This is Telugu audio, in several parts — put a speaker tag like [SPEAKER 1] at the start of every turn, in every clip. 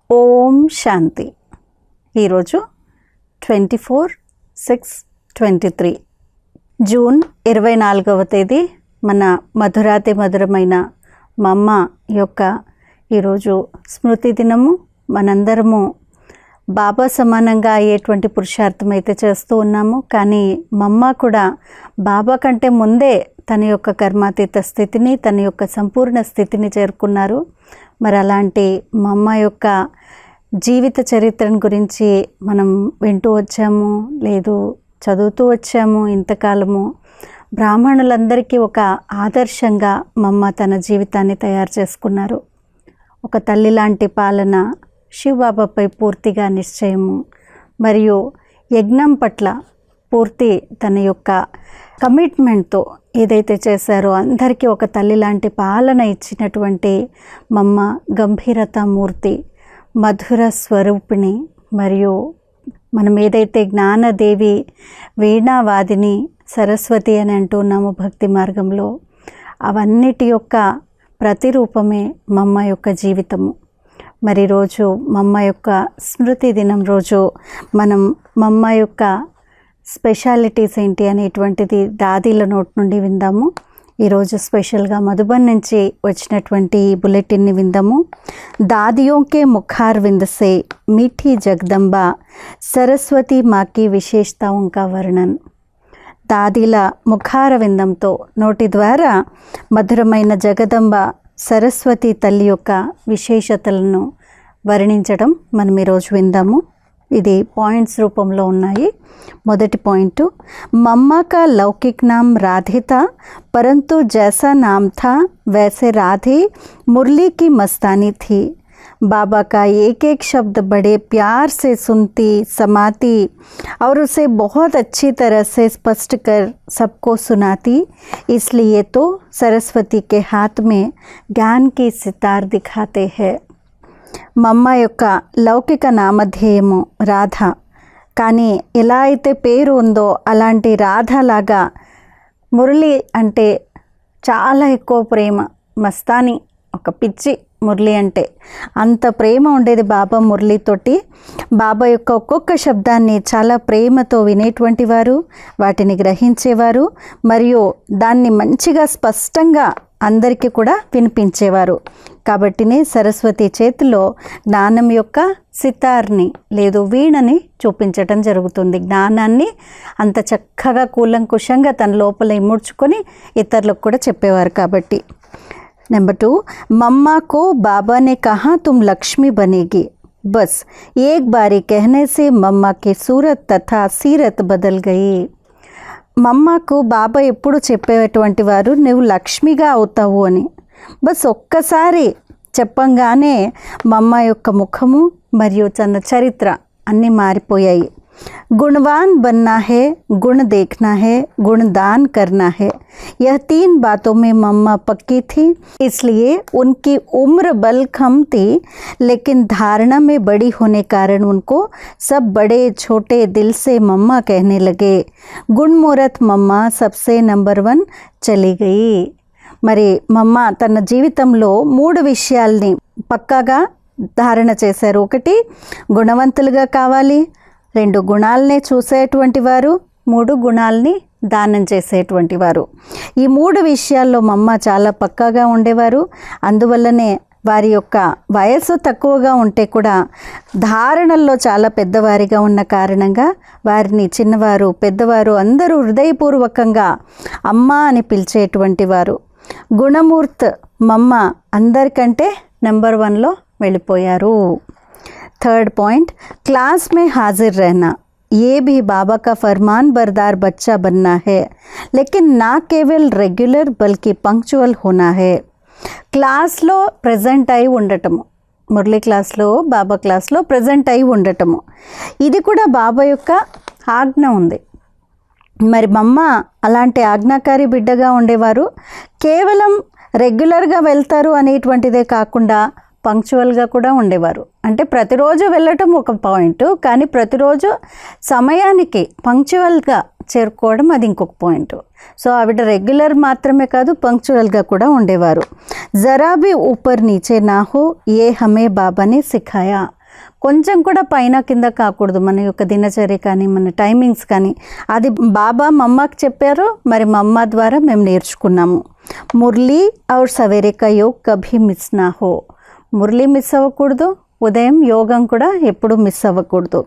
[SPEAKER 1] ఓం శాంతి. ఈరోజు 24/6/23 జూన్ 24వ తేదీ మన మధురాతి మధురమైన మా అమ్మ యొక్క ఈరోజు స్మృతి దినము. మనందరము బాబా సమానంగా అయ్యేటువంటి పురుషార్థం అయితే చేస్తూ ఉన్నాము. కానీ మా అమ్మ కూడా బాబా కంటే ముందే తన యొక్క కర్మాతీత స్థితిని, తన యొక్క సంపూర్ణ స్థితిని చేరుకున్నారు. మరి అలాంటి మా అమ్మ యొక్క జీవిత చరిత్రను గురించి మనం వింటూ వచ్చాము, లేదు చదువుతూ వచ్చాము. ఇంతకాలము బ్రాహ్మణులందరికీ ఒక ఆదర్శంగా మా అమ్మ తన జీవితాన్ని తయారు చేసుకున్నారు. ఒక తల్లి లాంటి పాలన, శివబాబాపై పూర్తిగా నిశ్చయము మరియు యజ్ఞం పట్ల పూర్తి తన యొక్క కమిట్మెంట్తో ఏదైతే చేశారో అందరికీ ఒక తల్లి లాంటి పాలన ఇచ్చినటువంటి మమ్మ గంభీరత మూర్తి, మధుర స్వరూపిణి. మరియు మనం ఏదైతే జ్ఞానదేవి, వీణావాదిని, సరస్వతి అని అంటున్నాము భక్తి మార్గంలో, అవన్నిటి యొక్క ప్రతిరూపమే మమ్మ యొక్క జీవితము. మరి రోజు మమ్మ యొక్క స్మృతి దినం రోజు మనం మమ్మ యొక్క స్పెషాలిటీస్ ఏంటి అనేటువంటిది దాదీల నోట్ నుండి విందాము. ఈరోజు స్పెషల్గా మధుబన్ నుంచి వచ్చినటువంటి ఈ బులెటిన్ని విందాము. దాదియోं के मुखारविंद से मीठी जगदम्बा సరస్వతి మాకి విశేషతాओं का वर्णन. దాదీల ముఖార విందంతో, నోటి ద్వారా మధురమైన జగదంబ సరస్వతి తల్లి యొక్క విశేషతలను వర్ణించడం మనం ఈరోజు విందాము. ఇది పాయింట్స్ రూపంలో ఉన్నాయి. మొదటి పాయింట్, మమ్मा का लौकिक नाम राधे था, परंतु जैसा नाम था वैसे राधे मुरली की मस्तानी थी. बाबा का एक एक शब्द बड़े प्यार से सुनती, समाती और उसे बहुत अच्छी तरह से स्पष्ट कर सबको सुनाती. इसलिए तो सरस्वती के हाथ में ज्ञान की सितार दिखाते हैं. మమ్మ యొక్క లౌకిక నామధేయము రాధ. కానీ ఎలా అయితే పేరు ఉందో అలాంటి రాధలాగా మురళి అంటే చాలా ఎక్కువ ప్రేమ, మస్తాని, ఒక పిచ్చి మురళి అంటే అంత ప్రేమ ఉండేది బాబా మురళితోటి. బాబా యొక్క ఒక్కొక్క శబ్దాన్ని చాలా ప్రేమతో వినేటువంటి వారు, వాటిని గ్రహించేవారు మరియు దాన్ని మంచిగా స్పష్టంగా అందరికీ కూడా వినిపించేవారు. కాబట్టినే సరస్వతి చేతిలో జ్ఞానం యొక్క సితార్ని లేదు వీణని చూపించటం జరుగుతుంది. జ్ఞానాన్ని అంత చక్కగా కూలంకుషంగా తన లోపల ఇముడ్చుకొని ఇతరులకు కూడా చెప్పేవారు. కాబట్టి నెంబర్ 2, मम्मा को बाबा ने कहा तुम लक्ष्मी बनेगी. बस एक बारी कहने से मम्मा की सूरत तथा सीरत बदल गई. మమ్మకు బాబా ఎప్పుడు చెప్పేటువంటి వారు, నువ్వు లక్ష్మిగా అవుతావు అని. బస్ ఒక్కసారి చెప్పంగానే మమ్మ యొక్క ముఖము మరియు తన చరిత్ర అన్నీ మారిపోయాయి. गुणवान बनना है, गुण देखना है, गुणदान करना है. यह 3 बातों में मम्मा पक्की थी. इसलिए उनकी उम्र बल कम थी, लेकिन धारणा में बड़ी होने कारण उनको सब बड़े छोटे दिल से मम्मा कहने लगे. गुणमूर्त मम्मा सबसे नंबर 1 चली गई. మరి మమ్మ తన జీవితంలో 3 విషయాల్ని పక్కాగా ధారణ చేశారు. 1, గుణవంతులుగా కావాలి. 2, గుణాలనే చూసేటువంటి వారు. 3, గుణాలని దానం చేసేటువంటి వారు. ఈ 3 విషయాల్లో మమ్మ చాలా పక్కాగా ఉండేవారు. అందువల్లనే వారి యొక్క వయస్సు తక్కువగా ఉంటే కూడా ధారణల్లో చాలా పెద్దవారిగా ఉన్న కారణంగా వారిని చిన్నవారు, పెద్దవారు అందరూ హృదయపూర్వకంగా అమ్మ అని పిలిచేటువంటి వారు. గుణమూర్త్ మమ్మ అందరికంటే నెంబర్ 1లో వెళ్ళిపోయారు. 3rd पॉइंट, क्लास में हाजिर रहना. ये भी बाबा का फरमान बरदार बच्चा बनना है, लेकिन ना केवल रेगुलर बल्कि पंक्चुअल होना है. క్లాస్లో ప్రజెంట్ అయి ఉండటము, మురళి క్లాస్లో, బాబా క్లాస్లో ప్రజెంట్ అయి ఉండటము, ఇది కూడా బాబా యొక్క ఆజ్ఞ ఉంది. మరి మమ్మ అలాంటి ఆజ్ఞాకారి బిడ్డగా ఉండేవారు. కేవలం రెగ్యులర్గా వెళ్తారు అనేటువంటిదే కాకుండా పంక్చువల్గా కూడా ఉండేవారు. అంటే ప్రతిరోజు వెళ్ళటం ఒక పాయింట్, కానీ ప్రతిరోజు సమయానికి పంక్చువల్గా చేరుకోవడం అది ఇంకొక పాయింట్. సో ఆవిడ రెగ్యులర్ మాత్రమే కాదు, పంక్చువల్గా కూడా ఉండేవారు. జరా భీ ఊపర్ నీచే నా హో ఏ హమే బాబానే సిఖాయా. కొంచెం కూడా పైన కింద కాకూడదు మన యొక్క దినచర్య కానీ మన టైమింగ్స్ కానీ. అది బాబా మమ్మకి చెప్పారు, మరి మమ్మ ద్వారా మేము నేర్చుకున్నాము. మురళీ ఔర్ సవేరే కా యోగ్ కభీ మిస్ నా హో. మురళీ మిస్ అవ్వకూడదు, ఉదయం యోగం కూడా ఎప్పుడు మిస్ అవ్వకూడదు.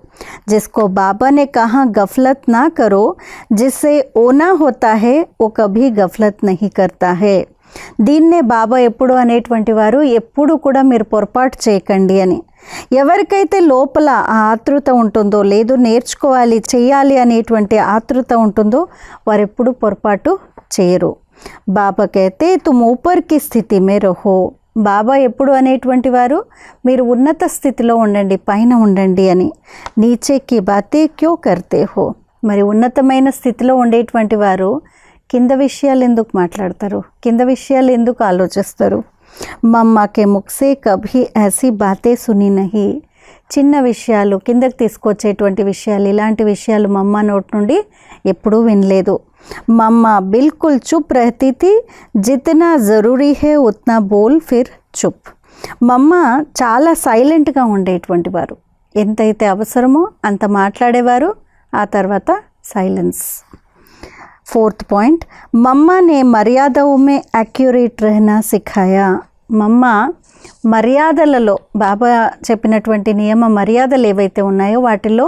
[SPEAKER 1] జిస్కో బాబా నే కహా గఫలత్ నా కరో, జిస్సే ఓనా హోతా హే ఓ కభీ గఫలత్ నహీ కర్తా హే. దీన్నే బాబా ఎప్పుడు అనేటువంటి వారు, ఎప్పుడు కూడా మీరు పొరపాటు చేయకండి అని. ఎవరికైతే లోపల ఆ ఆతృత ఉంటుందో, లేదు నేర్చుకోవాలి చేయాలి అనేటువంటి ఆతృత ఉంటుందో వారు ఎప్పుడు పొరపాటు చేయరు. బాబా కైతే తుమ్ ఊపర్కి స్థితి మే రహో. బాబా ఎప్పుడు అనేటువంటి వారు, మీరు ఉన్నత స్థితిలో ఉండండి, పైన ఉండండి అని. నీచేకి బాతే క్యో కర్తే హో. మరి ఉన్నతమైన స్థితిలో ఉండేటువంటి వారు కింద విషయాలు ఎందుకు మాట్లాడతారు, కింద విషయాలు ఎందుకు ఆలోచిస్తారు? మమ్మాకే ముఖ్సే కభీ ఐసీ బాతే సుని నహీ. చిన్న విషయాలు కిందకి తీసుకొచ్చేటువంటి విషయాలు, ఇలాంటి విషయాలు మమ్మ నోటి నుండి ఎప్పుడూ వినలేదు. మమ్మ బిల్కుల్ చుప్ రహతీ థీ, జితనా జరూరీ హే ఉత్నా బోల్ ఫిర్ చుప్. మమ్మ చాలా సైలెంట్గా ఉండేటువంటి వారు, ఎంతైతే అవసరమో అంత మాట్లాడేవారు, ఆ తర్వాత సైలెన్స్. 4th పాయింట్, మమ్మ నే మర్యాదవు మే యాక్యురేట్ రహనా సిఖాయా. మమ్మ మర్యాదలలో, బాబా చెప్పినటువంటి నియమ మర్యాదలు ఏవైతే ఉన్నాయో వాటిల్లో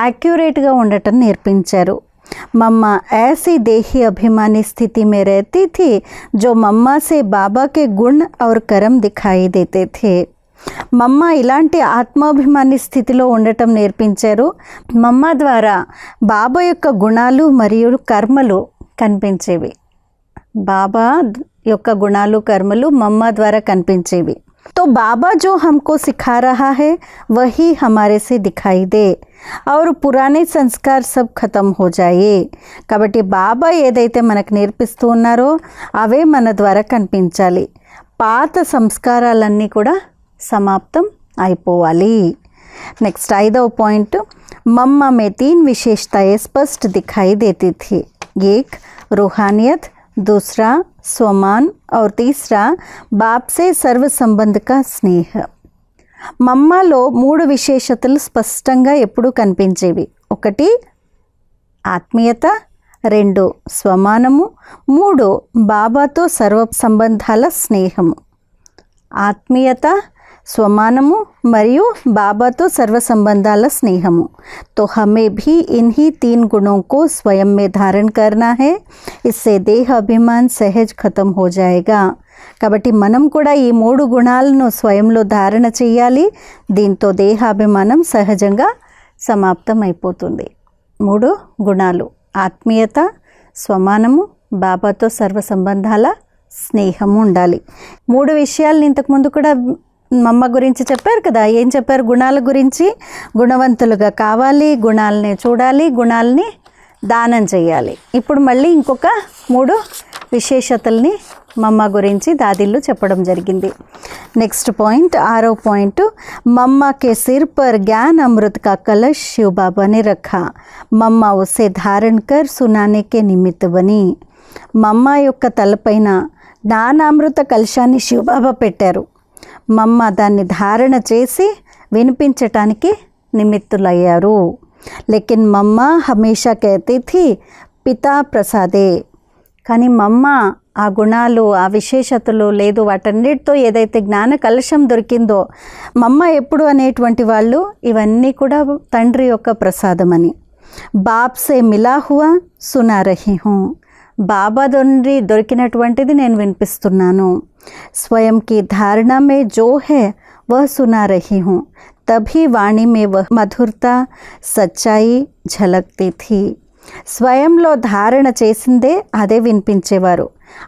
[SPEAKER 1] యాక్యురేట్గా ఉండటం నేర్పించారు. మమ్మ ऐसी देही अभिमानी स्थिति में रहती थी जो मम्मा से बाबा के गुण और कर्म दिखाई देते थे. మమ్మ ఇలాంటి ఆత్మాభిమాని స్థితిలో ఉండటం నేర్పించారు. మమ్మ ద్వారా బాబా యొక్క గుణాలు మరియు కర్మలు కనిపించేవి. బాబా యొక్క గుణాలు కర్మలు మమ్మ ద్వారా కనిపించేవి. तो बाबा जो हमको सिखा रहा है वही हमारे से दिखाई दे और पुराने संस्कार सब खत्म हो जाए. కాబట్టి బాబా ఏదైతే మనకు నేర్పిస్తూ ఉన్నారో అవే మన ద్వారా కనిపించాలి. పాత సంస్కారాలన్నీ కూడా సమాప్తం అయిపోవాలి. నెక్స్ట్ 5వ పాయింట్, मम्मा में 3 विशेषताएं स्पष्ट दिखाई देती थी. एक रूहानियत, दूसरा स्वमान और तीसरा बाप से सर्व संबंध का स्नेह. మమ్మలో 3 విశేషతలు స్పష్టంగా ఎప్పుడూ కనిపించేవి. 1 ఆత్మీయత, 2 స్వమానము, 3 బాబాతో సర్వ సంబంధాల స్నేహము. ఆత్మీయత, స్వమానము మరియు బాబాతో సర్వ సంబంధాల స్నేహము. तो हमें भी इन्हीं 3 गुणों को स्वयं में धारण करना है, इससे देह अभिमान सहज खत्म हो जाएगा. కాబట్టి మనం కూడా ఈ 3 గుణాలను స్వయంలో ధారణ చేయాలి. దీంతో దేహాభిమానం సహజంగా సమాప్తం అయిపోతుంది. 3 గుణాలు, ఆత్మీయత, స్వమానము, బాబాతో సర్వ సంబంధాల స్నేహము ఉండాలి. 3 విషయాలను ఇంతకుముందు కూడా మమ్మ గురించి చెప్పారు కదా. ఏం చెప్పారు? గుణాల గురించి. గుణవంతులుగా కావాలి, గుణాలని చూడాలి, గుణాలని దానం చేయాలి. ఇప్పుడు మళ్ళీ ఇంకొక 3 విశేషతల్ని మమ్మ గురించి దాదిళ్ళు చెప్పడం జరిగింది. నెక్స్ట్ పాయింట్ 6వ పాయింట్, मम्मा के सिर पर ज्ञान अमृत का कलश शिव बाबा ने रखा. मम्मा उसे धारण कर सुनाने के निमित्त बनी. మమ్మ యొక్క తలపైన జ్ఞానామృత కలశాన్ని శివబాబా పెట్టారు. మమ్మ దాన్ని ధారణ చేసి వినిపించటానికి నిమిత్తులయ్యారు. లేకిన్ మమ్మ హమేషా कहती थी పితా ప్రసాదే. కానీ మమ్మ ఆ గుణాలు, ఆ విశేషతలు లేదు, వాటన్నిటితో ఏదైతే జ్ఞాన కలశం దొరికిందో మమ్మ ఎప్పుడు అనేటువంటి వాళ్ళు ఇవన్నీ కూడా తండ్రి యొక్క ప్రసాదమని. బాప్ సే మిలా హువా సునా రహీ హూ. బాబా నుండి దొరికినటువంటిది నేను వినిపిస్తున్నాను. స్వయం కి ధారణ మే జో హే వహ్ సునా రహీ హూ. తభీ వాణి మే వహ్ మధురతా సచ్చాయి ఝలక్తీ థీ. స్వయంలో ధారణ చేసిందే అదే వినిపించేవారు.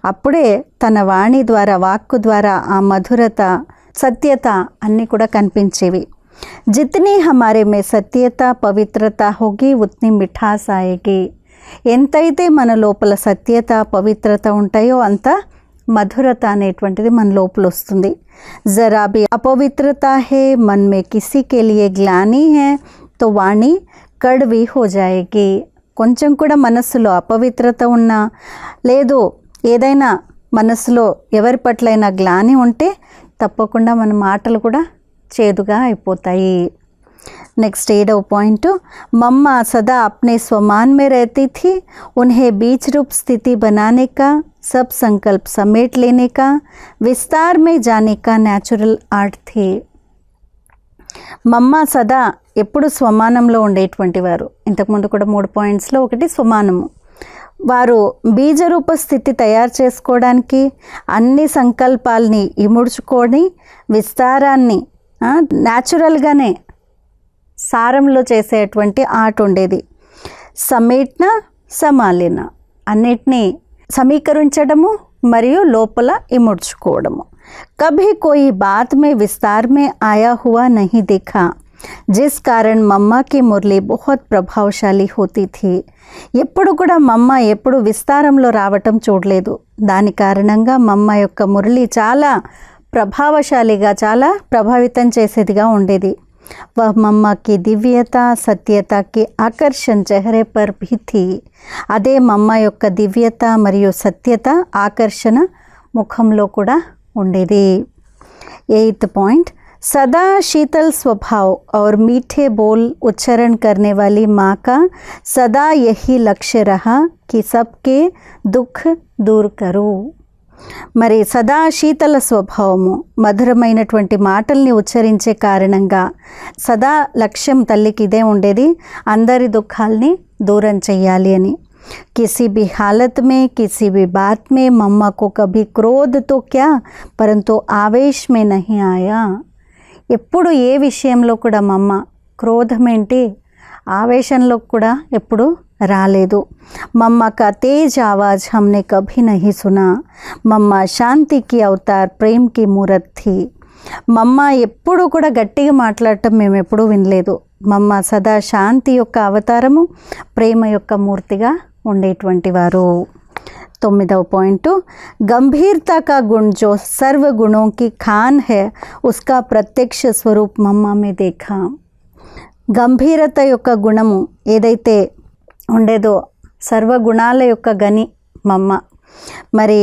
[SPEAKER 1] అప్పుడే తన వాణి ద్వారా, వాక్కు ద్వారా ఆ మధురత, సత్యత అన్నీ కూడా కనిపించేవి. జితనీ హమారే మే సత్యత పవిత్రత హోగి ఉత్నీ మిఠాస్ ఆయేగి. ఎంతైతే మన లోపల సత్యత, పవిత్రత ఉంటాయో అంత మధురత అనేటువంటిది మన లోపల వస్తుంది. జరా భీ అపవిత్రత హే मन में किसी के लिए ग्लानी है तो वाणी कड़वी हो जाएगी. కొంచెం కూడా మనస్సులో అపవిత్రత ఉన్నా, లేదు ఏదైనా మనస్సులో ఎవరి పట్లైనా గ్లాని ఉంటే తప్పకుండా మన మాటలు కూడా చేదుగా అయిపోతాయి. नेक्स्ट 7वां पॉइंट, मम्मा सदा अपने स्वमान में रहती थी, उन्हें बीज रूप स्थिति बनाने का, सब संकल्प समेट लेने का, विस्तार में जाने का नेचुरल आर्ट थे. మమ్మ సదా ఎప్పుడు స్వమానంలో ఉండేటువంటి వారు. ఇంతకుముందు కూడా 3 పాయింట్స్లో ఒకటి స్వమానము. వారు బీజరూప స్థితి తయారు చేసుకోవడానికి, అన్ని సంకల్పాలని ఇముడ్చుకొని విస్తారాన్ని న్యాచురల్గానే సారంలో చేసేటువంటి ఆర్ట్ ఉండేది. సమేట్న సమాలిన, అన్నిటినీ సమీకరించడము మరియు లోపల ఇముడ్చుకోవడము. कभी कोई बात में विस्तार में आया हुआ नहीं देखा, जिस कारण मम्मा की मुरली बहुत प्रभावशाली होती थी. ఎప్పుడు కూడా మమ్మ ఎప్పుడు విస్తారంలో రావటం చూడలేదు. దాని కారణంగా మమ్మ యొక్క మురళి చాలా ప్రభావశాలిగా, చాలా ప్రభావితం చేసేదిగా ఉండేది. वह मम्मा की दिव्यता सत्यता की आकर्षण चेहरे पर भी थी. అదే మమ్మ యొక్క దివ్యత మరియు సత్యత ఆకర్షణ ముఖంలో కూడా ఉండేది. 8th पॉइंट, सदा शीतल स्वभाव और मीठे बोल उच्चारण करने वाली माँ का सदा यही लक्ष्य रहा कि सबके दुख दूर करूँ. మరి సదా శీతల స్వభావము, మధురమైనటువంటి మాటల్ని ఉచ్చరించే కారణంగా సదా లక్ష్యం తల్లికి ఇదే ఉండేది, అందరి దుఃఖాల్ని దూరం చెయ్యాలి అని. किसी भी हालत में, किसी भी बात में मम्मा को कभी क्रोध तो क्या परंतु आवेश में नहीं आया. ఎప్పుడు ఏ విషయంలో కూడా మమ్మ క్రోధం ఏంటి, ఆవేశంలో కూడా ఎప్పుడు రాలేదు. మమ్మ కా తేజ్ ఆవాజ్ హమ్నే కభీ నహీ సునా, మమ్మ శాంతి కి అవతార్ ప్రేమ్ కి మూరత్ థీ. మమ్మ ఎప్పుడు కూడా గట్టిగా మాట్లాడటం మేము ఎప్పుడూ వినలేదు. మమ్మ సదా శాంతి యొక్క అవతారము, ప్రేమ యొక్క మూర్తిగా ఉండేటువంటి వారు. 9वां पॉइंट, गंभीरता का गुण जो सर्व गुणों की खान है, उसका प्रत्यक्ष स्वरूप मम्मा में देखा. గంభీరత యొక్క గుణము ఏదైతే ఉండేదో, సర్వగుణాల యొక్క గని మమ్మ, మరి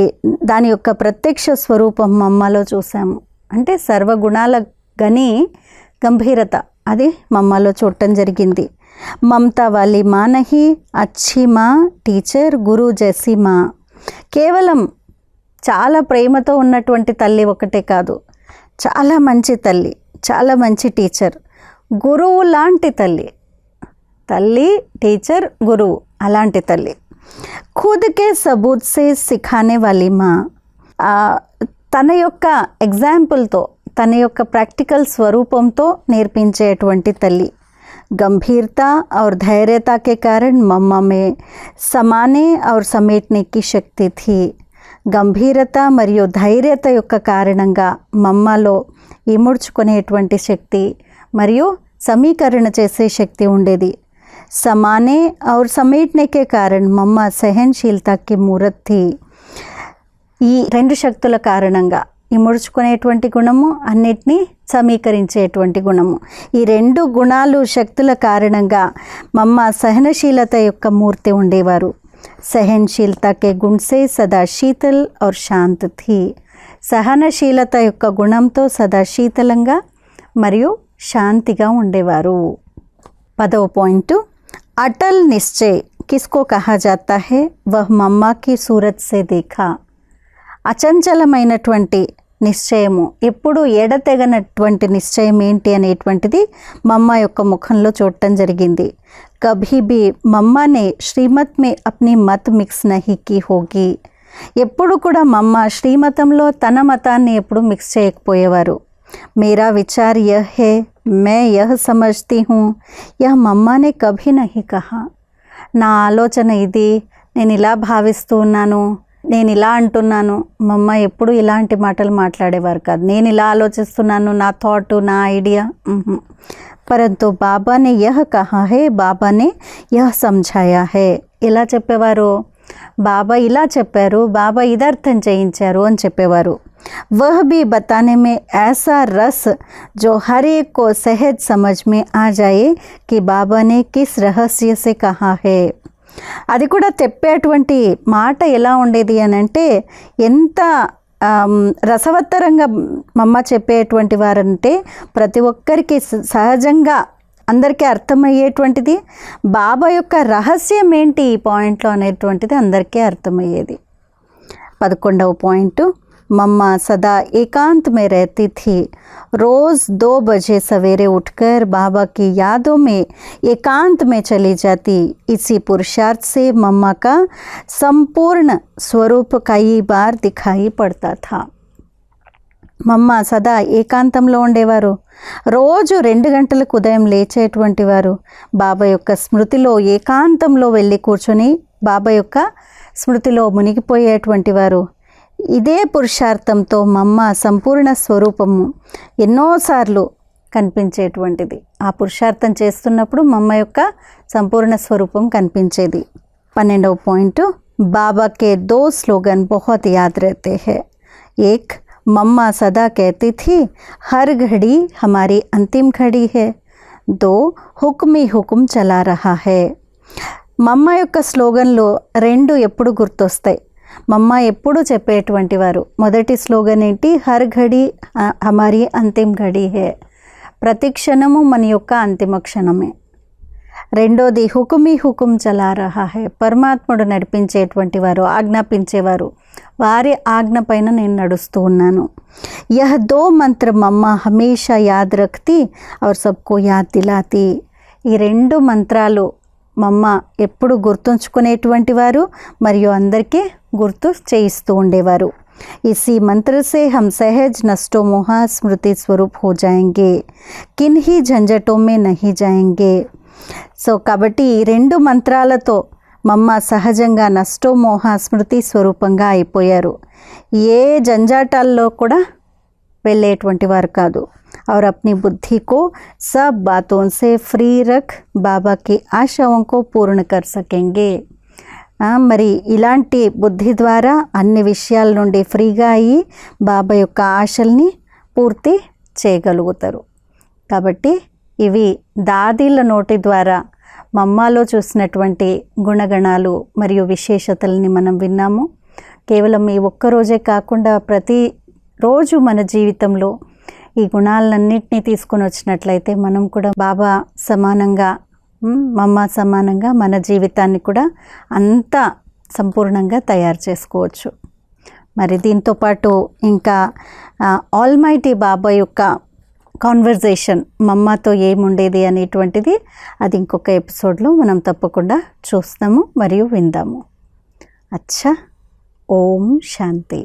[SPEAKER 1] దాని యొక్క ప్రత్యక్ష స్వరూపం మమ్మలో చూసాము. అంటే సర్వగుణాల గని గంభీరత, అది మమ్మలో చూడటం జరిగింది. మమతా వాली माँ नहीं, अच्छी माँ, టీచర్, గురు జైసీ మాँ. కేవలం చాలా ప్రేమతో ఉన్నటువంటి తల్లి ఒకటే కాదు, చాలా మంచి తల్లి, చాలా మంచి టీచర్, గురువు లాంటి తల్లి. తల్లి, టీచర్, గురువు అలాంటి తల్లి. ఖుద్ కే సబూత్ సే సిఖానే వాली माँ. తన యొక్క ఎగ్జాంపుల్తో, తన యొక్క ప్రాక్టికల్ స్వరూపంతో నేర్పించేటువంటి తల్లి. गंभीरता और धैर्यता के कारण मम्मा में समाने और समेटने की शक्ति थी. గంభీరత మరియు ధైర్యత యొక్క కారణంగా మమ్మలో ఇముడ్చుకునేటువంటి శక్తి మరియు సమీకరణ చేసే శక్తి ఉండేది. समाने और समेटने के कारण मम्मा सहनशीलता की मूर्त थी. ఈ రెండు శక్తుల కారణంగా ఇముడ్చుకునేటువంటి గుణము, అన్నిటినీ సమీకరించేటువంటి గుణము, ఈ రెండు గుణాలు శక్తుల కారణంగా మమ్మ సహనశీలత యొక్క మూర్తి ఉండేవారు. सहनशीलता के गुण से सदा शीतल और शांत थी. సహనశీలత యొక్క గుణంతో సదా శీతలంగా మరియు శాంతిగా ఉండేవారు. 10वां पॉइंट, अटल निश्चय किसको कहा जाता है, वह मम्मा की सूरत से देखा. అచంచలమైనటువంటి నిశ్చయము, ఎప్పుడు ఎడతెగనటువంటి నిశ్చయం ఏంటి అనేటువంటిది మమ్మ యొక్క ముఖంలో చూడటం జరిగింది. కభీ భీ మమ్మానే శ్రీమత్ మే అప్ని మత్ మిక్స్ నహీ కీ హోగి. ఎప్పుడు కూడా మమ్మ శ్రీమతంలో తన మతాన్ని ఎప్పుడు మిక్స్ చేయకపోయేవారు. మేరా విచార్ యహ్ హై, మే యహ్ సమజ్తీ హూ, యహ్ మమ్మానే కభీ నహీ కహా. నా ఆలోచన ఇది, నేను ఇలా భావిస్తూ ఉన్నాను, నేను ఇలా అంటున్నాను. మమ్మ ఎప్పుడు ఇలాంటి మాటలు మాట్లాడేవారు కాదు. నేను ఇలా ఆలోచిస్తున్నాను, నా థాట్, నా ఐడియా. పరంతు బాబానే యహ్ కహా హై, బాబానే యహ్ సమఝాయా హై. ఇలా చెప్పేవారు, బాబా ఇలా చెప్పారు, బాబా ఇది అర్థం చేయించారు అని చెప్పేవారు. वह भी बताने में ऐसा रस जो हर एक को सहज समझ में आ जाए कि बाबा ने किस रहस्य से कहा है. అది కూడా చెప్పేటువంటి మాట ఎలా ఉండేది అని అంటే ఎంత రసవత్తరంగా మమ్మ చెప్పేటువంటి వారంటే ప్రతి ఒక్కరికి సహజంగా అందరికీ అర్థమయ్యేటువంటిది. బాబా యొక్క రహస్యం ఏంటి ఈ పాయింట్లో అనేటువంటిది అందరికీ అర్థమయ్యేది. 11వ పాయింట్, मम्मा सदा एकांत में रहती थी। रोज़ 2 बजे सवेरे उठकर बाबा की यादों में एकांत में चली जाती। इसी पुरुषार्थ से मम्मा का संपूर्ण स्वरूप कई बार दिखाई पड़ता था। మమ్మ సదా ఏకాంతంలో ఉండేవారు. రోజు 2 గంటలకు ఉదయం లేచేటువంటి వారు బాబా యొక్క స్మృతిలో ఏకాంతంలో వెళ్ళి కూర్చొని బాబా యొక్క స్మృతిలో మునిగిపోయేటువంటి వారు. ఇదే పురుషార్థంతో మమ్మ సంపూర్ణ స్వరూపము ఎన్నోసార్లు కనిపించేటువంటిది. ఆ పురుషార్థం చేస్తున్నప్పుడు మమ్మ యొక్క సంపూర్ణ స్వరూపం కనిపించేది. 12వ పాయింట్, బాబా కే 2 స్లోగన్ बहुत याद रहते हैं। एक, मम्मा सदा कहती थी हर घड़ी हमारी अंतिम घड़ी है। 2, हुक्म ही हुक्म चला रहा है। మమ్మ యొక్క స్లోగన్లో 2 ఎప్పుడు గుర్తొస్తాయి. మమ్మ ఎప్పుడు చెప్పేటువంటి వారు. మొదటి స్లోగన్ ఏంటి? హర్ ఘడి హమారీ అంతిమ ఘడి హే, ప్రతి క్షణము మన యొక్క అంతిమ క్షణమే. రెండోది హుకుమీ హుకుం చలా రహా హే, పరమాత్ముడు నడిపించేటువంటి వారు, ఆజ్ఞాపించేవారు, వారి ఆజ్ఞ పైన నేను నడుస్తూ ఉన్నాను. యహ్ 2 మంత్ర మమ్మ హమేషా యాద్ రఖ్తీ ఔర్ సబ్కో యాద్ దిలాతీ. ఈ 2 మంత్రాలు మమ్మ ఎప్పుడు గుర్తుంచుకునేటువంటి వారు మరియు అందరికీ గుర్తు చేయిస్తూ ఉండేవారు. इसी मंत्र से हम सहज नष्टो मोहा स्मृति स्वरूप हो जाएंगे, किन्हीं झंझटों में नहीं जाएंगे. సో కాబట్టి ఈ 2 మంత్రాలతో మమ్మ సహజంగా నష్టో మోహ స్మృతి స్వరూపంగా అయిపోయారు. ఏ జంజాటాల్లో కూడా వెళ్ళేటువంటి వారు కాదు. और अपनी बुद्धि को सब बातों से फ्री रख बाबा की आशाओं को पूर्ण कर सकेंगे. మరి ఇలాంటి బుద్ధి ద్వారా అన్ని విషయాల నుండి ఫ్రీగా అయ్యి బాబా యొక్క ఆశల్ని పూర్తి చేయగలుగుతారు. కాబట్టి ఇవి దాదీల నోటి ద్వారా మమ్మాలో చూసినటువంటి గుణగణాలు మరియు విశేషతల్ని మనం విన్నాము. కేవలం ఈ ఒక్కరోజే కాకుండా ప్రతిరోజు మన జీవితంలో ఈ గుణాలన్నింటినీ తీసుకొని వచ్చినట్లయితే మనం కూడా బాబా సమానంగా, మమ్మ సమానంగా మన జీవితాన్ని కూడా అంత సంపూర్ణంగా తయారు చేసుకోవచ్చు. మరి దీంతోపాటు ఇంకా ఆల్మైటీ బాబా యొక్క కాన్వర్జేషన్ మమ్మతో ఏముండేది అనేటువంటిది అది ఇంకొక ఎపిసోడ్లో మనం తప్పకుండా చూస్తాము మరియు విందాము. అచ్చా, ఓం శాంతి.